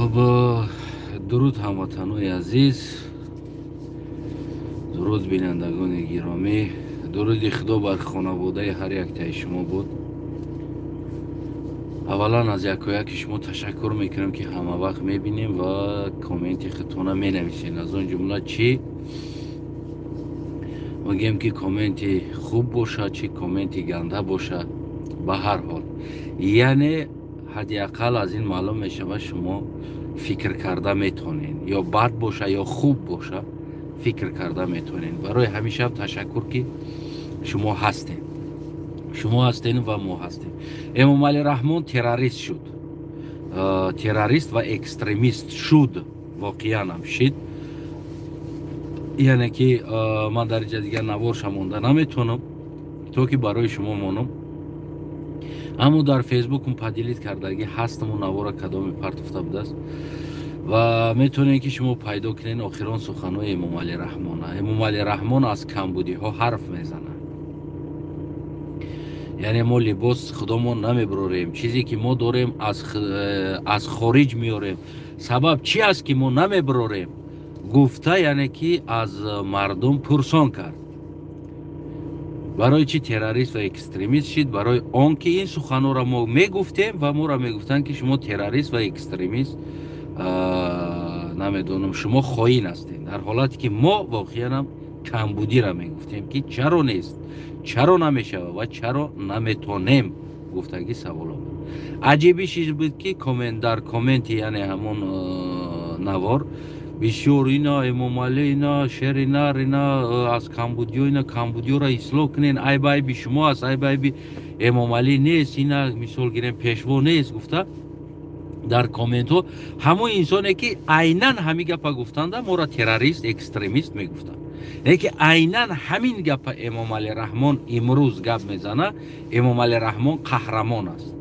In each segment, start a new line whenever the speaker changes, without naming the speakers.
خب درود هموطنان عزیز، درود بینندگان گرامی، درود خدا بر خانواده هر یک تای شما بود. اولا از یک شما تشکر میکنم که همه وقت میبینیم و کامنت خودتون مینویسین. از اون جمله چی میگم که کامنت خوب باشه چی کامنت گنده باشه، به هر حال یعنی حداقل از این معلوم میشه شما فکر کرده میتونین، یا بد باشه یا خوب باشه فکر کرده میتونین. برای همیشه تشکر که شما هستین، شما هستین و ما هستیم. امام علی رحمان تروریست شد، تروریست و اکستریمیست شد، واقعا هم شد. یعنی که من در جای دیگر نوارش مونده نمیتونم تو که برای شما مونم، اما در فیسبوک پدیلیت کردگی هستم و نوار کدام پرتفته بوده است و میتونین که شما پیدا کنین آخران سخنهای امام علی رحمان. امام علی رحمان از کمبودی ها حرف میزنه، یعنی ما لباس خودمون نمیبروریم، چیزی که ما داریم از خارج میاریم. سبب چی است که ما نمیبروریم؟ گفته یعنی که از مردم پرسان کرد. برای چی تروریست و اکستریمیست شد؟ برای آن که این سخنان را ما میگفتیم و ما را میگفتن که شما تروریست و اکستریمیست نمیدونم شما خائن هستین، در حالتی که ما واقعا هم کمبودی را میگفتیم که چرا نیست، چرا نمیشه و چرا نمیتونیم گفتگی سوال. عجیبی چیز بود که در کامنت یعنی همون نوار بسیار اینا امام علی اینا شهر اینا از کمبودیو اینا کمبودیو را اصلاح کنین، ای بای بی شما است، ای بای بی امام علی نیست، اینا مثال گیریم پیشوا نیست. گفته در کامنت ها همون انسانی که عیناً همین گپ گفتند ما را تروریست اکستریمیست میگفتند. یعنی که عیناً همین گپ امام علی رحمان امروز گپ میزنه. امام علی رحمان قهرمان است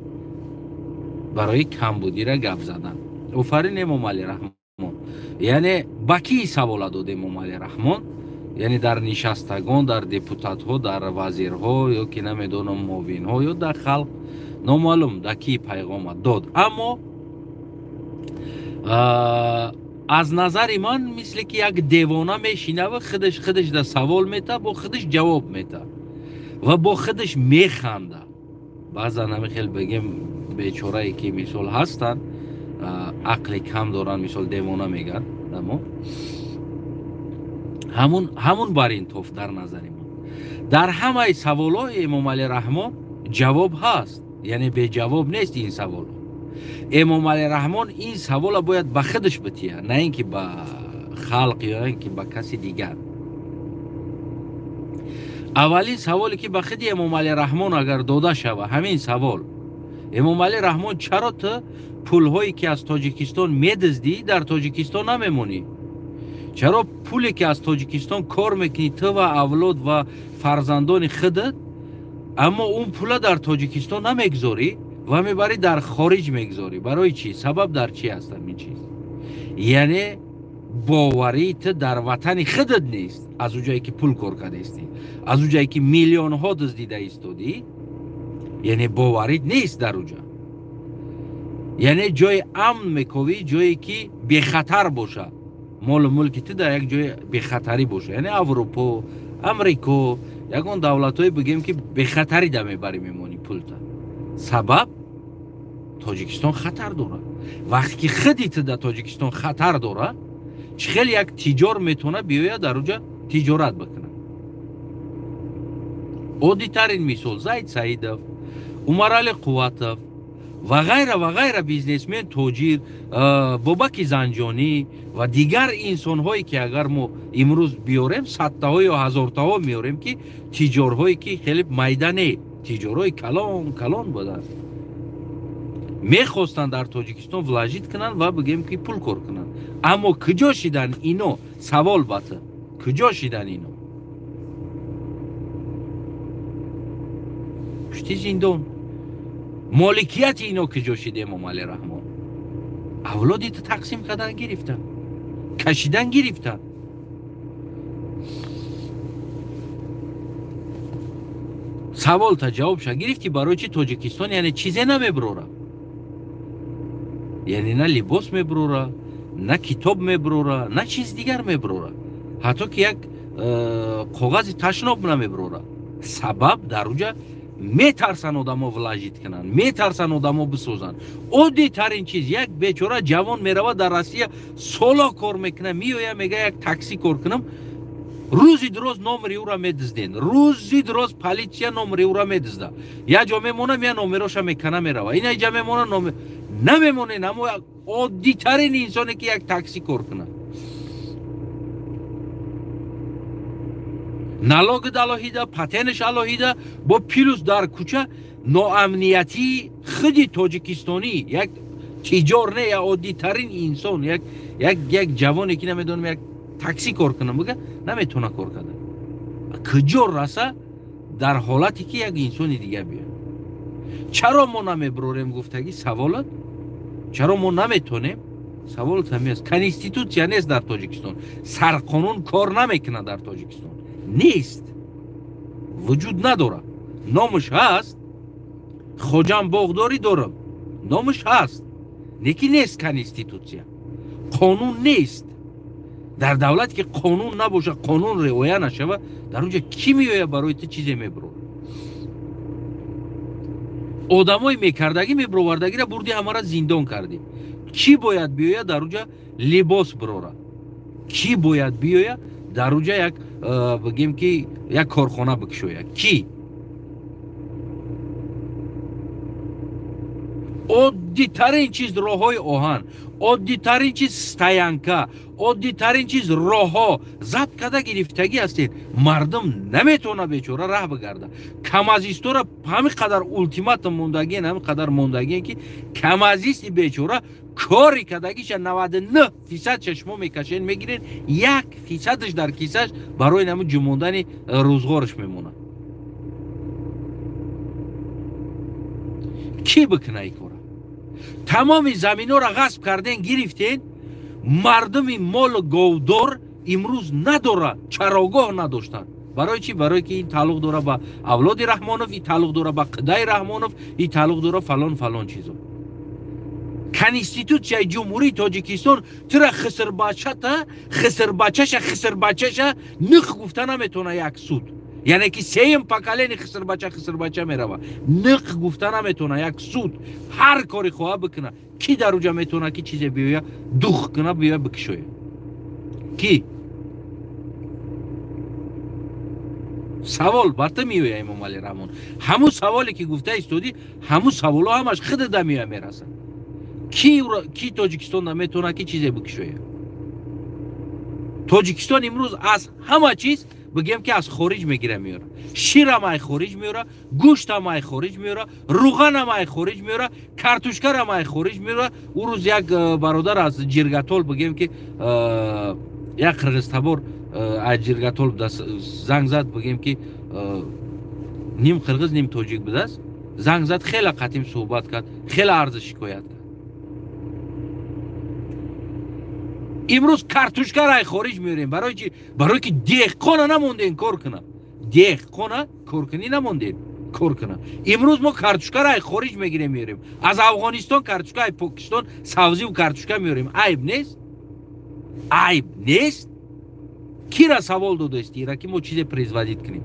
برای کمبودی را گپ زدن. آفرین امام علی رحمان. یعنی با کی سوال داد امام علی رحمان؟ یعنی در نشستگان، در دپوتات ها، در وزیر ها یا که نمیدونم معاون ها یا در خلق، نامعلوم در کی پیغام داد. اما از نظر من مثل که یک دیوانه میشینه و خودش در سوال میته، با خودش جواب میته و با خودش میخنده. بعضا همه خیلی بگیم بیچاره ای که مثال هستن عقل کم دارن، مثال دیوانه میگن، اما همون بر این توف در نظر من. در همه سوالای امام علی رحمان جواب هست، یعنی به جواب نیست این سوال. امام علی رحمان این سوال باید به خودش بتیه، نه اینکه به خلق یا اینکه به کسی دیگر. اولین سوالی که به خود امام علی رحمان اگر داده شوه همین سوال، امام علی رحمان چرا تو پول هایی که از تاجیکستان میدزدی در تاجیکستان نمیمونی؟ چرا پولی که از تاجیکستان کار میکنی تو و اولاد و فرزندان خودت، اما اون پول در تاجیکستان نمیگذاری و میبری در خارج میگذاری؟ برای چی؟ سبب در چی هست این چیز؟ یعنی باوریت در وطن خودت نیست، از اون جایی که پول کار کرده استی، از اون جایی که میلیون ها دزدیده ایستادی، یعنی باوریت نیست در اونجا. یعنی جای امن میکوی، جایی که بی خطر باشه، مال ملکی تو در یک جای بی خطری باشه. یعنی اروپا، امریکا، یکون دولت های بگیم که بی خطری در میبری میمونی پول تا. سبب تاجیکستان خطر داره. وقتی که خودی تو در تاجیکستان خطر داره، خیلی یک تجار میتونه بیاید در اونجا تجارت بکنه. عادی ترین مثال زید سعیدов، عمر علی قوتов و غیره بیزنسمن، تاجر، بابک زنجانی و دیگر انسان هایی که اگر ما امروز بیاریم صدها یا هزارتا ها میاریم که تجار هایی که خیلی میدانه، تجار های کلان بودن، میخواستن در تاجیکستان ولاجیت کنن و بگیم که پول کار کنن. اما کجا شدن اینو؟ سوال باته کجا شدن اینو؟ پشتی زندان. مالکیت اینو کجا شده امام علی رحمان؟ اولادی تو تقسیم کردن گرفتن، کشیدن گرفتن. سوال تا جواب شد گرفتی برای چی تاجیکستان یعنی چیزی نمیبروره. یعنی نه لباس میبروره، نه کتاب میبروره، نه چیز دیگر میبروره، حتی که یک کاغذ تشناب نمیبروره. سبب در اونجا میترسن آدما ولاجیت کنن، میترسن آدما بسازن. عادی ترین چیز یک بیچاره جوان میروه در روسیه سالا کار میکنه، میویه میگه یک تاکسی کار کنم، روزی دروز نمره او را میدزدین، روزی دروز پلیسیا نمره او را میدزده، یا جا میمونه یا نمرهاش میکنه میروه، این جا میمونه نمیمونه. نمو عادی ترین انسانی که یک تاکسی کار کنه، نلاگ دلاهیده، پتنش الاهیده، با پیلوس در کوچه ناامنیتی خودی تاجیکستانی یک تجار نه، یا عادی ترین انسان یک جوانی که نمیدونم یک تاکسی کار کنه بگه نمیتونه کار کنه. کجا رسه در حالتی که یک انسان دیگه بیاد. چرا ما نمیبروریم گفتگی سوالات؟ چرا ما نمیتونیم؟ سوالات همین است. کنستیتوسیا نیست در تاجیکستان، سرقانون کار نمیکنه در تاجیکستان، نیست، وجود نداره. نامش هست، خوجم باغداری دارم، نامش هست، نیکی نیست. کنستیتوسیا قانون نیست. در دولت که قانون نباشه، قانون رعایت نشوه، در اونجا کی میویه برای تو چیزی میبرو؟ آدمای میکردگی میبروردگی را بردی همه را زندان کردی. کی باید بیویه در اونجا لباس بروره؟ کی باید بیویه در اونجا یک بگیم که یک کارخانه بکشویه؟ کی؟ عادی ترین چیز راه های آهن، عادی ترین چیز ستاینکا، عادی ترین چیز راه ها ضبط کرده گرفتگی هستید. مردم نمیتونه بیچاره راه بگرده. کم از ایستو را همین قدر التیمات موندگی، همین قدر موندگی که کم از ایست بیچاره کاری کردگیش 99% چشمو میکشین میگیرین، 1% در کیسش برای نمو جموندن روزگارش میمونه. کی بکنه ای کاره؟ تمام زمین ها را غصب کردین، گرفتین. مردم مال گودار امروز نداره، چراگاه نداشتن. برای چی؟ برای که این تعلق داره با اولاد رحمانوف، این تعلق داره با قدای رحمانوف، این تعلق داره فلان فلان چیزا. کنستیتوسیای جمهوری تاجیکستان ترا خسر بچهش نخ گفته نمیتونه یک سود. یعنی که سیم پکلین خسر بچه میروه، نق گفته نمیتونه یک سود. هر کاری خواه بکنه. کی در اونجا میتونه که چیزی بیویه دوخ کنه بیویه بکشویه؟ کی؟ سوال برته میویه امام علی رحمان. همون سوالی که گفته استودی، همون سوالا همش خود دمیویه میرسه. کی تاجیکستان نمیتونه که چیزی بکشویه؟ تاجیکستان امروز از همه چیز بگیم که از خارج میگیره میاره. شیر هم ای خارج میاره، گوشت هم ای خارج میاره، روغن هم ای خارج میاره، کارتوشکر هم ای خارج میاره. او روز یک برادر از جرگاتول بگیم که یک قرغزتبار از جرگاتول زنگ زد، بگیم که نیم قرغز نیم تاجیک بوده است. زنگ زد، خیلی قدیم صحبت کرد، خیلی عرض شکایت کرد. امروز کارتوشکر ای خارج میاریم. برای چی؟ برای که دهقان نمونده این کار کنه. دهقان کارکنی نمونده کار کنه. امروز ما کارتوشکر ای خارج میگیریم میاریم. از افغانستان کارتوشکر ای پاکستان سبزی و کارتوشکر میاریم. عیب نیست؟ عیب نیست؟ کی را سوال داده استی را که ما چیز پریزوادیت کنیم؟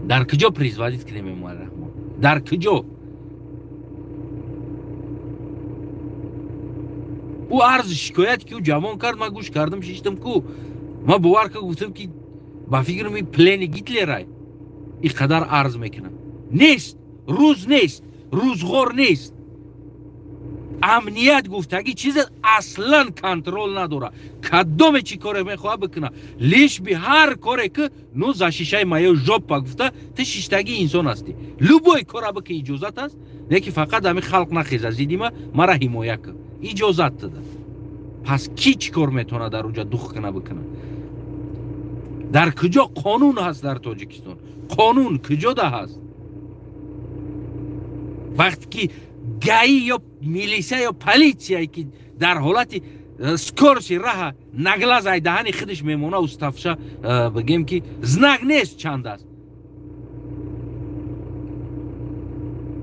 در کجا پریزوادیت کنیم امام رحمان؟ در کجا؟ او عرض شکایت که او جوان کرد، من گوش کردم شیشتم کو. من باور که گفتم که با فکرم این پلین گیتلر این قدر عرض میکنم. نیست، روز نیست، روزگار نیست. امنیت گفتگی چیز اصلا کنترل نداره. کدام چی کاره میخواه بکنه، لیش به هر کاره که نو za شیشه مایو جوب پا گفته تو شیشتگی انسان هستی. لوبای کاره بکن اجازت هست، نه که فقط همین خلق نخیزه زیدی ما را حمایه که اجازت داده. پس کی چی کار میتونه در اونجا دوخ کنه بکنه؟ در کجا قانون هست در تاجیکستان؟ قانون کجا ده هست؟ وقتی که گایی یا میلیسه یا پلیسیایی که در حالت سکورشی راه نگلاز ای دهنی خودش میمونه و استفشه بگیم که زنگ نیست چند است.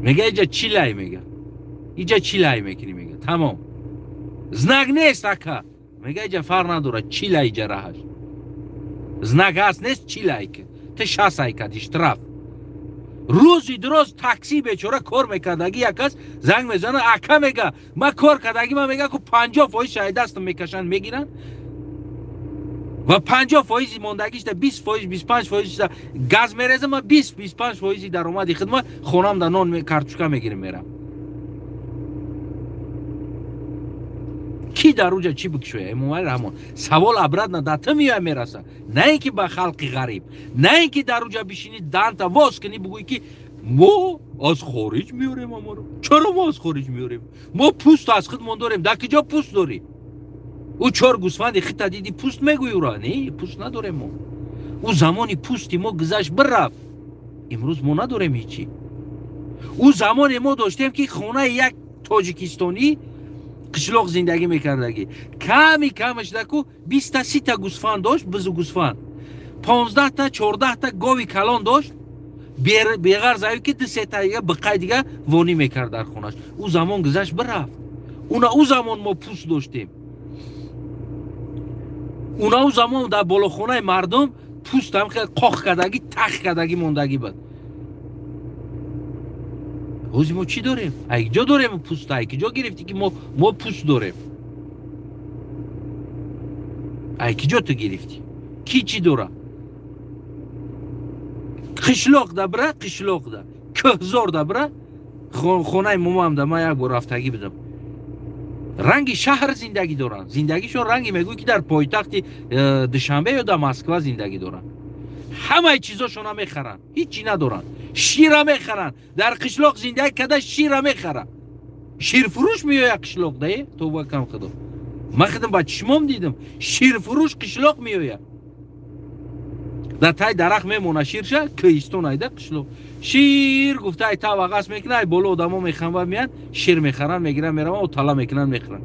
میگه اینجا چی لای میگه؟ اینجا چی لای میکنی؟ میگه تمام زنگ نیست اکا. میگه اینجا فرق نداره چی لای اینجا راهش زنگ هست نیست چی لای که تو 60 کدیش طرف روزی دروز تاکسی بیچاره کار میکردگی یک کس زنگ میزنه اکا میگه ما کار کردگی ما میگه که 50% شاید دستم میکشن میگیرن و 50% موندگیش تا 20% 25% گاز میریزه ما 20-25% درآمد خدمت خونم در نان کارتوشکا میگیرم میرم. کی در اونجا چی بکشویه؟ امومال رحمان سوال عبرت نداته میرسه، نه اینکه با خلق غریب، نه اینکه در اونجا بشینی دانتا واس کنی بگویی که ما از خارج میاریم. ما رو چرا ما از خارج میاریم؟ ما پوست از خودمون داریم. در کجا پوست داری؟ او 4 گوسفند خیت دیدی پوست میگویی را؟ نه پوست نداریم ما. او زمانی پوستی ما گذشت برفت، امروز ما نداریم هیچی. او زمان ما داشتیم که خونه یک تاجیکستانی قشلاق زندگی میکردگی کمی کمش دکو 20 تا 30 تا گوسفند داشت، بزو گوسفند 15 تا 14 تا گاوی کلان داشت، بیغر زایی که 2 تا دیگه بقای دیگه وانی میکرد در خونش. او زمان گذشت برفت. او زمان ما پوست داشتیم. او زمان در بالا خونه مردم پوست هم که قاق کردگی تخ کردگی موندگی بود. روزی ما چی داریم؟ یک جا داریم پوست، یک جا گرفتی که ما پوست داریم. یک جا تو گرفتی کی چی داره؟ قشلاق ده بره، قشلاق ده کهزار ده بره. خونه ماما هم ده ما یک بار رفتگی بدم، رنگ شهر زندگی دارن. زندگیشون رنگی میگوی که در پایتخت دوشنبه یا در مسکو زندگی دارن. همه چیزاشون هم میخرن، هیچی ندارن. شیر هم میخرن. در قشلاق زندگی کده شیر هم میخرن. شیر فروش میوه قشلاق ده تو با کم خدا من خودم با چشمام دیدم شیر فروش قشلاق میوه. در تای درخت میمونه شیرشه کیستون ایده قشلاق شیر گفته ای تا وقت میکنه ای بالا آدما میخوان میان شیر میخرن میگیرن میرن و طلا میکنن میخرن.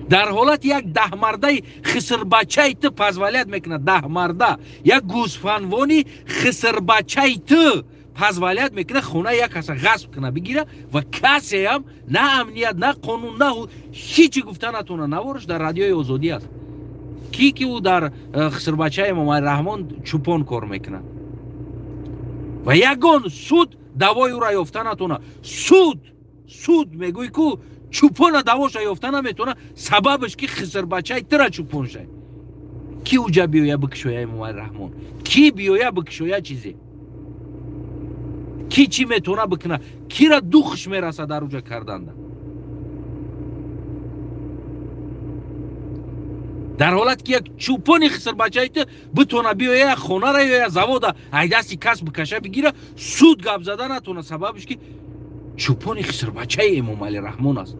در حالت یک 10 مرده خسر بچه تو پزولیت میکنه. 10 مرده یک گوسفندوانی خسر بچه تو پزولیت میکنه خونه یک کس غصب کنه بگیره و کسی هم نه امنیت نه قانون نه هیچی گفته نتونه نوارش. در رادیوی آزادی است کی او در خسر بچه امام رحمان چوپان کار میکنه و یگان سود دوای او را یافته نتونه. سود میگوی که چوپان دواش یافته نمیتونه، سببش که خسر بچه تر چوپان شه. کی اوجا بیویا بکشویا امام رحمان؟ کی بیویا بکشویا چیزی؟ کی چی میتونه بکنه؟ کی را دوخش میرسه در اوجا کردن؟ در حالت که یک چوپانی خسر بچه تو بتونه بیویا خونه را یا زواده ای دستی کس بکشه بگیره سود گپ زده نتونه، سببش که چوپانی خسر بچه امام علی رحمان است.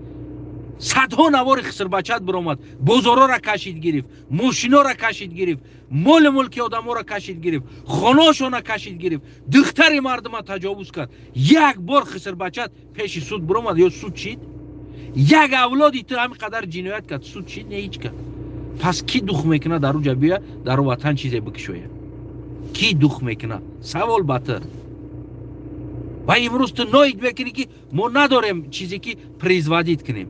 صدها نوار خسر بچت برآمد، بازارا را کشید گرفت، ماشینا را کشید گرفت، ملک آدما را کشید گرفت، خانه‌شون را کشید گرفت، دختر مردم را تجاوز کرد. یک بار خسر بچت پیش سود برآمد یا سود چید؟ یک اولادی تو همین قدر جنایت کرد سود چید؟ نه هیچ کرد. پس کی دخ میکنه در اونجا بیا در وطن چیزی بکشویه؟ کی دخ میکنه؟ سوال باتر. و امروز تو ناید بکنی که ما نداریم چیزی که پریزوادید کنیم.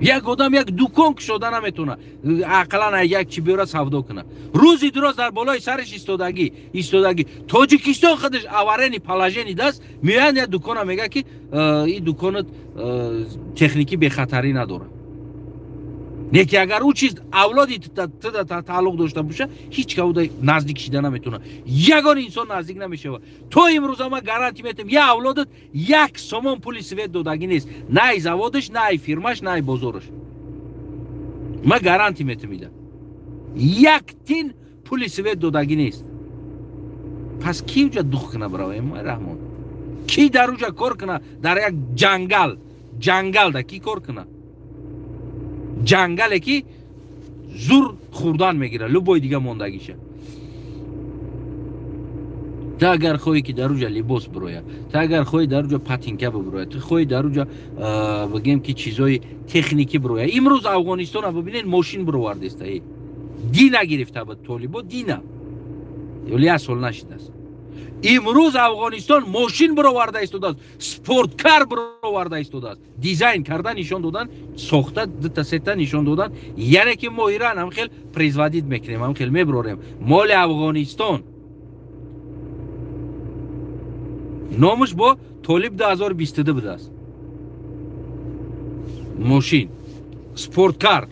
یک آدم یک دکان کشوده نمیتونه عقلا یک چی بیاره سودا کنه. روزی دراز در بالای سرش ایستادگی تاجیکستان خودش آورینی پلاژینی دست میان یک دکان میگه که این دکان تکنیکی به خطری نداره. یکی اگر او چیز اولادی تعلق داشته باشه هیچ که نزدیک شده نمیتونه. یگان انسان نزدیک نمیشه. تو امروز ما گارانتی میتیم یا اولادت یک سومون پول سوئد دادگی نیست، نه زوادش نه فیرماش نه بازارش. ما گارانتی میتیم یک تین پول سوئد دادگی نیست. پس کی اونجا دخ کنه برای ما رحمان؟ کی در اونجا کار کنه؟ در یک جنگل ده کی کار کنه؟ جنگلی که زور خوردن میگیره لبای دیگه موندگیشه. تا اگر خویی که در اونجا لباس بروید، تا اگر خویی در اونجا پاتینکه بروید، تا خویی در اونجا بگیم که چیزای تکنیکی بروید. امروز افغانستان رو ببینید ماشین برآورده است. دی نگرفته بود طالبا، دی نه یه سال نشده است. امروز افغانستان ماشین برآورده ایستاده است، سپورتکار برآورده ایستاده است. دیزاین کردن نشون دادن، ساخته دو سه نشون دادن. یعنی که ما ایران هم خیلی پریزوادید میکنیم، هم خیلی میبروریم. مال افغانستان نامش با طالب 2022 بوده است. ماشین سپورتکار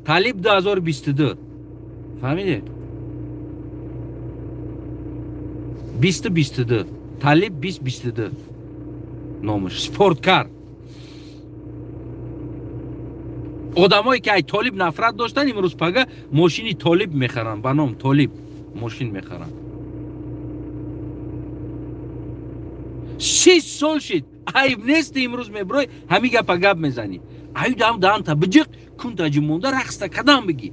طالب 2022 فهمیده؟ 2022 طالب 2022 نامش سپورتکار. آدمایی که ای طالب نفرت داشتن امروز پگه ماشینی طالب میخرن، به نام طالب ماشین میخرن. 6 سال شد عیب نیست امروز میبروی همین گپ گپ میزنی. ای دام تا بجق کن تا جمونده رقص کدام بگی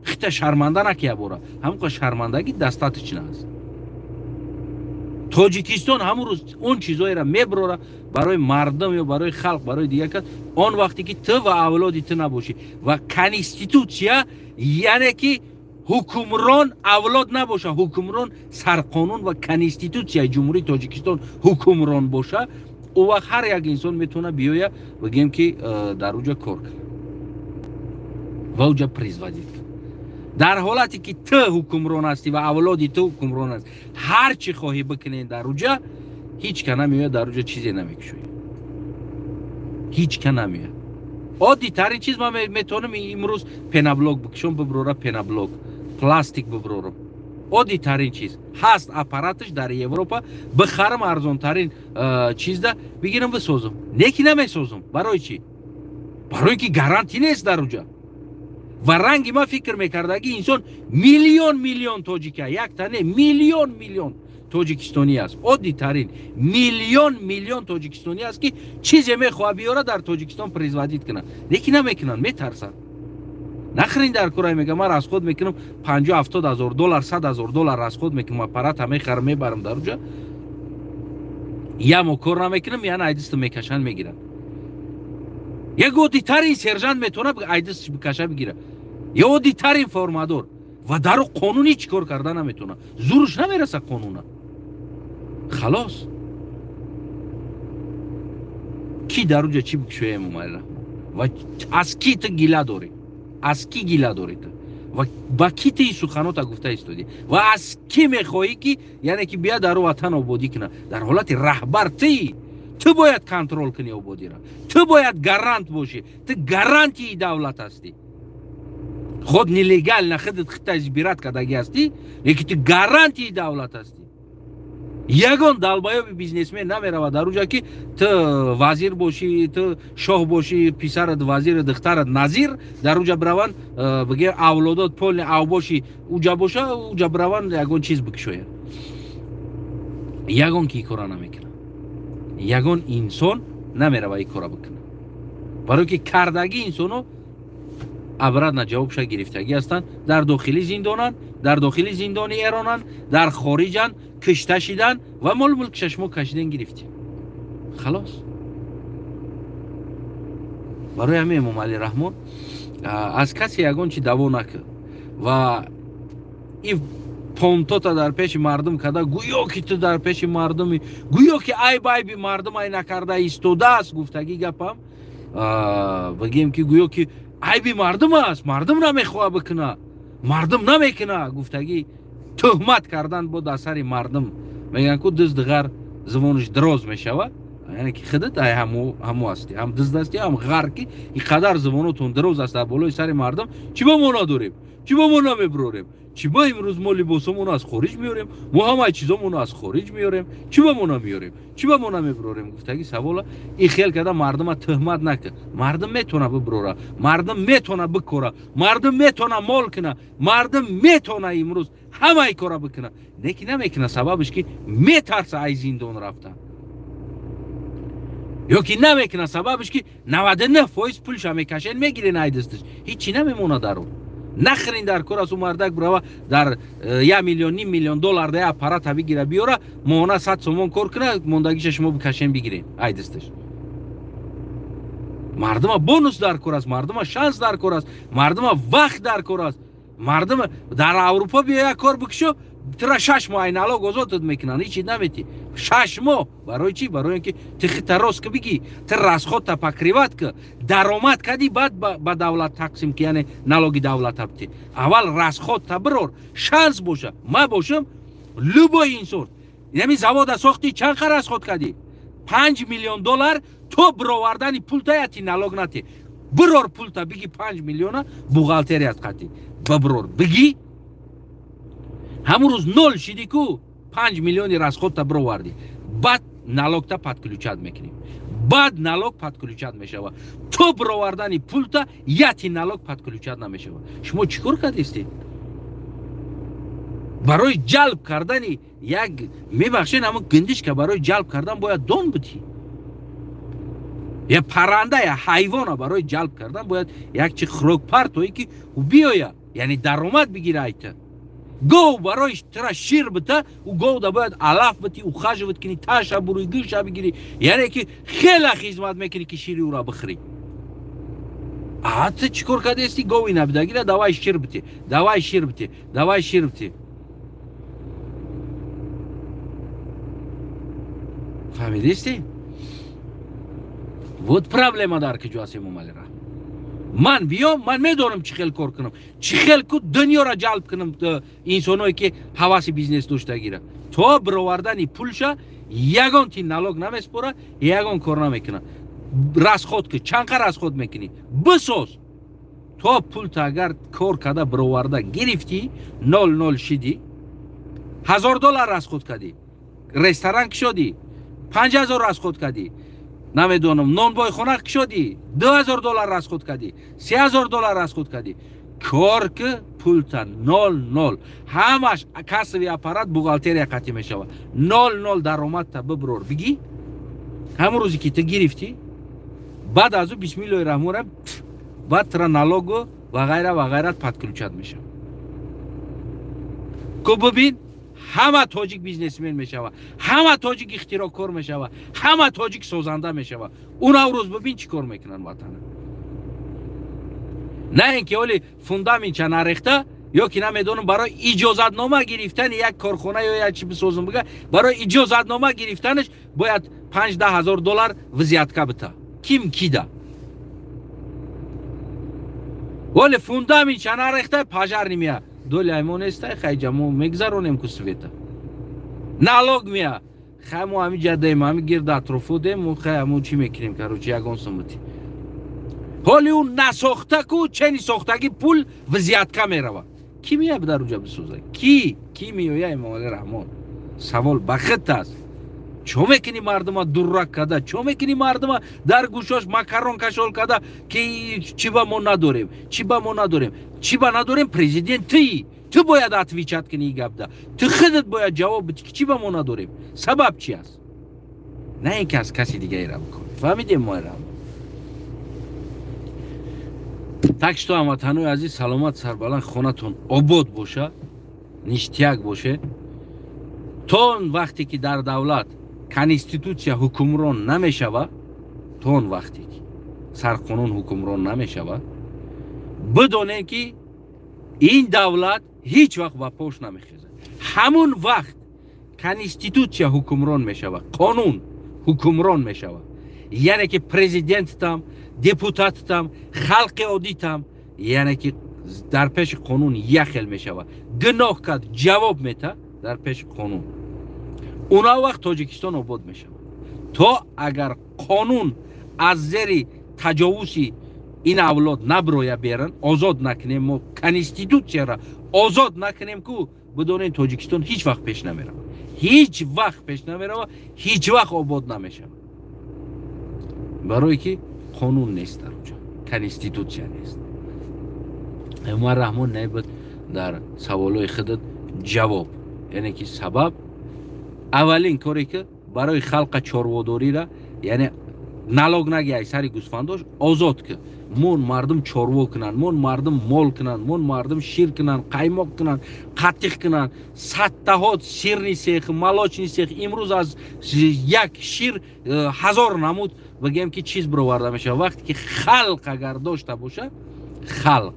خیلی شرمنده نکیه بورا. همون شرمندگی دستاتش نیست. تاجیکستان همون روز اون چیزایی را میبره برای مردم یا برای خلق برای دیگر کس. آن وقتی که تو و اولادی تو نباشی و کنستیتوسیا یعنی که حکمران اولاد نباشه، حکمران سرقانون و کنستیتوسیا جمهوری تاجیکستان حکمران باشه، او وقت هر یک انسان میتونه بیاید بگیم که در اونجا کار کنه و اونجا پریزوادید کنه. در حالتی که تو حکمران هستی و اولادی تو حکمران هست، هر چی خواهی بکنین در اونجا هیچ که نمیاد، در اونجا چیزی نمیکشوی، هیچ که نمیاد. عادی ترین چیز من میتونم امروز پنابلوک بکشم ببرورم، پنابلوک پلاستیک ببرورم. عادی ترین چیز هست اپاراتش در اروپا بخرم، ارزان ترین چیز ده بگیرم بسازم. نیکی نمیسازم. برای چی؟ برای اینکه گارانتی نیست در اونجا. و رنگی ما فکر میکرده که انسان میلیون تاجیکه، یک تنه میلیون تاجیکستانی است. عادی ترین میلیون تاجیکستانی است که چیزی میخواه بیاره در تاجیکستان پریزوادید کنن. لیکن نمیکنن، میترسن. نخرین در کورای میگم من از خود میکنم 50-70 هزار دلار 100 هزار دلار از خود میکنم اپارات همه خرم میبرم در اونجا. یا مکر نمیکنم یا ایدست میکشن میگیرن. یک عادی ترین سرجان میتونه ایدست بکشه بگیره، یا عادی ترین فرمادور و در قانونی چیکار کردن نمیتونه، زورش نمیرسه قانونا. خلاص کی در اونجا چی بکشوه مومایل و از کی تو گیله داری، از کی گیله داری تو و با کی تی سخنات گفته ایستادی و از کی میخوایی که یعنی که بیا در وطن آبادی کنه. در حالت رهبر تو باید کنترل کنی آبادی را، تو باید گارانت باشی، تو گارانتی دولت هستی. خود نیلیگال نخدت خطا ازبیرات کدگی هستی، لیکن تو گارانتی دولت هستی. یگان دلبایو بیزنسمن نمیره و در اونجا که تو وزیر باشی، تو شاه باشی، پسرت وزیر، دخترت نظیر، در اونجا بروان بگه اولادات پول او باشی اونجا باشه، اونجا بروان یگان چیز بکشویه. یگان کی کارا نمیکنه، یگان انسان نمیره و ای کارا بکنه. برای که کردگی انسانو عبرت نه جوابش گرفتگی هستند. در داخلی زندانن، در داخلی زندان ایرانن، در خارجن، کشته شدن و مال ملک چشمو کشیدن گرفتیم. خلاص برای همه امام علی رحمان از کسی یگان چی دعوا نکرد و این پونتوتا در پیش مردم کده گویا که تو در پیش مردمی، گویا که ای بای بی مردم ای نکرده ایستوده است. گفتگی گپم بگیم که گویا که ای بی مردم است، مردم نمیخواه بکنه، مردم نمیکنه. گفتگی تهمت کردن با دستر مردم. میگن که دست غر زمانش دراز میشوه، یعنی که خودت ای همو هستی، هم دست دستی هم غر که این قدر زمانتون دراز است در بالای سر مردم. چی با ما نداریم، چی با ما نمیبروریم، چی با امروز ما لباسمون از خارج میاریم، ما همه چیزامون از خارج میاریم، چی با ما نمیاریم، چی با ما نمیبروریم. گفتگی سوالا این خیال کرده مردم تهمت نکن. مردم میتونه ببروره، مردم میتونه بکوره، مردم میتونه مال کنه، مردم میتونه امروز همه ای کارا بکنه. لیکن نمیکنه. سببش که میترسه ای زندان رفتن، یا که نمیکنه سببش که 99% پولش میکشن میگیرین ای دستش، هیچی نمیمونه در اون. نخرین در کور از اون مردک برای در 1 میلیون نیم میلیون دلار ده اپارات بگیره بیاره ماهانه 100 سومون کار کنه، موندگیش شما بکشین بگیرین ای دستش. مردم بونوس در کور است، مردم شانس در کور است، مردم وقت در کور است. مردم در اروپا بیا یک کار بکشو ترا 6 ماه налог озодат мекунанд ҳичи намети 6 ماه барои чӣ барои ин ки ти хита рост ки биги ти расходта покриват ки даромад кади баъд ба давлат тақсим ки яъне налоги давлата бити аввал расходта бирор шанс боша ма бошам любой инсон ями завода сохти чанд қа расход кади $5 миллион то бировардани пулта яти налог нати бирор пулта биги 5 миллиона бухгалтерият қати бибирор биги ҳамун рӯз 0 шиди ку 5 миллиони расходта бироварди баъд налогта подключат мекунем баъд налог подключат мешава то бировардани пулта яти налог подключат намешава шумо чӣ кор кардистед барои ҷалб кардани як мебахшед ҳамун гиндишка барои ҷалб кардан бояд дон битӣ я парранда я ҳайвона барои ҷалб кардан бояд як чи хӯрокпартое ки биёя яъне даромад бигира айта гов барои тира шир бита у говда бояд алаф бити ухаживат кини таша буруи гӯша бигири яъне ки хеле хизмат мекунӣ ки шири ура бихӯрӣ ти чӣ кор кардасти гови набидагира давай шир бити давай шир бити давай шир бити фаҳмидисти вот проблема дар киҷоаст Эмомали Раҳмон ман биём ман медонам чӣ хел кор кунам чӣ хел ку дунёро ҷалб кунам инсоное ки ҳаваси бизнес доштагира то бировардани пулша ягон ти налог намеспора ягон кор намекуна расход ки чанд қа расход мекунӣ бисоз то пулта агар кор карда бироварда гирифтӣ 00 шидӣ $1000 расход кардӣ ресторан кишодӣ 5000 расход кардӣ намедонам нонбойхона кишодӣ $2000 расход кардӣ $3000 расход кардӣ кор ки пулта 00 ҳамаш касови аппарат бухгалтерия қатӣ мешава 00 даромадта бибирор бигӣ ҳамун рӯзе ки ту гирифтӣ баъд аз ӯ бисмиллоҳи раҳмони раҳим баъд тира налогу ва ғайра подключат мешава ку бибин ҳама тоҷик бизнесмен мешава ҳама тоҷик ихтирокор мешава ҳама тоҷик созанда мешава унаврӯз бибин чӣ кор мекунанд ватана на ин ки оли фундаментча нарехта ё ки намедонам барои иҷозатнома гирифтани як корхона ё як чӣ бисозам бига барои иҷозатнома гирифтанаш бояд $5-10,000 визиятка бита ким кида оли фундаментча нарехта пажар немия доли аймонестай хайҷа мо мегзаронем ку света налог мия хай мо ҳами ҷадаем ҳами гирд атрофу дем мо хай ҳамо чӣ мекунем карочи ягон сумати ҳоли ӯ насохта ку чени сохтаги пул визиятка мерава ки мия дар уҷа бисоза ки меоя Эмомали Раҳмон савол ба хит аст чо мекунӣ мардума дуррак када чо мекунӣ мардума дар гӯшош макарон кашол када ки чӣ ба мо надорем чӣ ба надорем президент ту бояд отвечат кунӣ и гапда ту худат бояд ҷавоб бидӣ ки чӣ ба мо надорем сабаб чӣ аст на ин ки аз каси дигареро бикунӣ фаҳмидем мои раҳмон так что ҳамватанои азиз саломат сарбаланд хонатон обод боша ништияк боше то он вақте ки дар давлат конститутсия ҳукмрон намешава то он вақте ки сарқонун ҳукмрон намешава бидонед ки ин давлат ҳеҷ вақт ба пош намехезад ҳамун вақт конститутсия ҳукмрон мешава қонун ҳукмрон мешава яъне ки президентам депутатам халқи оддитам яъне ки дар пеши қонун як хел мешава гуноҳ кард ҷавоб мета дар пеши қонун уна вақт тоҷикистон обод мешава то агар қонун аз зери таҷовузи ин авлод набироя беран озод накунем мо конститутсияро озод накунем ку бидонед тоҷикистон ҳеҷ вақт пеш намерава ҳеҷ вақт пеш намерава ҳеҷ вақт обод намешава барое ки қонун нест дар уҷа конститутсия нест Эмомали Раҳмон наибад дар саволҳои худат ҷавоб яъне ки сабаб аввалин коре ки барои халқа чорводорира яъне налог нагиҳай сари гӯсфандош озод ки мон мардум чорво кунанд мон мардум мол кунанд мон мардум шир кунанд қаймоқ кунанд қаттиқ кунанд саттаҳо сирни сех молочни сех имрӯз аз як шир 1000 намуд бигем ки чиз бироварда мешава вақте ки халқ агар дошта боша халқ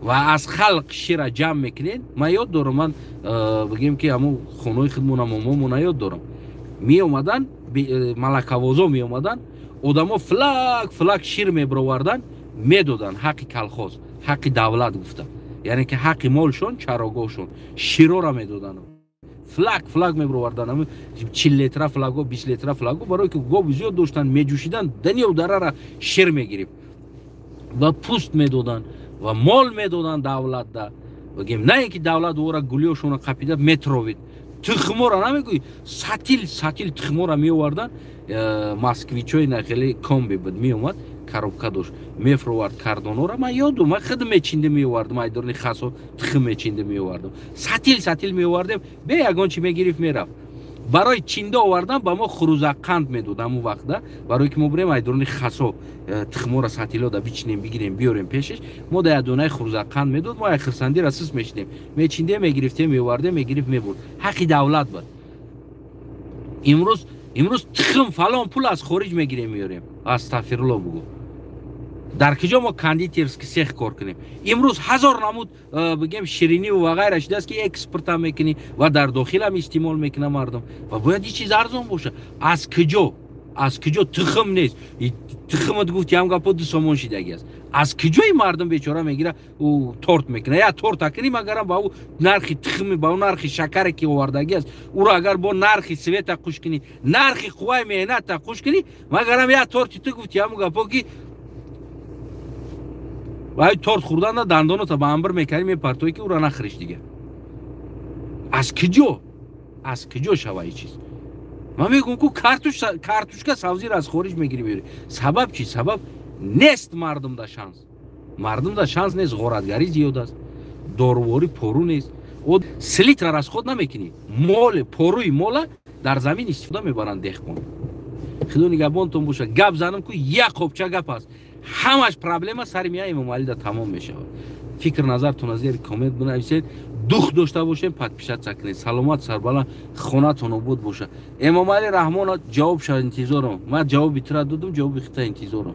و از خلق شیر جمع میکنین. من یاد دارم، من بگیم که همون خونوی خودمون اماممون یاد دارم، می اومدن ملک‌آوازا می اومدن، آدما فلک فلک شیر میبروردن میدادن، حق کلخوز، حق دولت گفتم، یعنی که حق مالشون چراگاهشون شیرا را میدادن، فلک فلک میبروردن، 40 لیتر فلک و 20 لیتر فلک، برای که گاو زیاد داشتن میجوشیدن، دنیا و دره را شیر میگرفت و پوست میدادن و مال میدادن دولت دا. بگیم نه اینکه دولت اورا گلیاشون قپیده متروید، تخمو را نمیگوی، ساتیل تخمو را میوردن. مسکویچوی نخیلی کامبی بود میومد، коробка داشت میفروورد کاردونو را. من یادم من خود میچینده میوردم، ایدورنی خاصو تخم میچینده میوردم، ساتیل میوردم، به یگان چی میگرفت میرفت. برای چینده آوردن با ما خروزه قند میدادم اون وقت، برای که ما بریم ایدورنی خاصو تخمو را ساتیلو دا بچینیم بگیریم بیاریم پیشش، ما دا دونه خروزه قند میداد، ما خرسندی راسس میشدیم، میچینده میگرفتیم میوردیم میگرفت میبرد، حق دولت بود. امروز تخم فلان پول از خارج میگیریم میاریم، استغفرالله بگو. در کجا ما کاندیترسکی سیخ کار کنیم؟ امروز 1000 نمود بگیم شیرینی و غیره شده است که اکسپورت هم میکنی و در داخل هم استعمال میکنه مردم و باید این چیز ارزان باشه. از کجا تخم نیست؟ تخمت گفتی هم گپا 2 سومون شدگی است. از کجای مردم بیچاره میگیره او تورت میکنه؟ یا تورت کنیم اگر با او نرخ تخم با اون نرخ شکر که آوردگی است، او را اگر با نرخ سویت قوش کنی، نرخ قوای مهنت قوش کنی، مگرم یا تورت تو گفتی هم گپا که وای تورت خوردن دندانو تا به انبر میکردیم یه پرتوی که او را نخریش دیگه. از کجا شوه این چیز؟ من میگم که کارتوشکا سبزی را از خارج میگیری بیاری. سبب چی؟ سبب نیست مردم دا شانس نیست، غارتگری زیاد است، داروواری پرو نیست، او سلیت را از خود نمیکنی، پروی مال در زمین استفاده میبرن دهقان. خدا نگهبانتون باشه. گپ زنم که یک خوبچه گپ است، همش پرابلم سر میای امام علی دا تمام میشه. فکر نظرتون از زیر کامنت بنویسید. دوخ داشته باشین، پادپیشت چکنید. سلامت سربلند، خونتون آباد باشه. امام علی رحمان جواب شد انتظارم. من جواب بیتر دادم، جواب خطا انتظارم.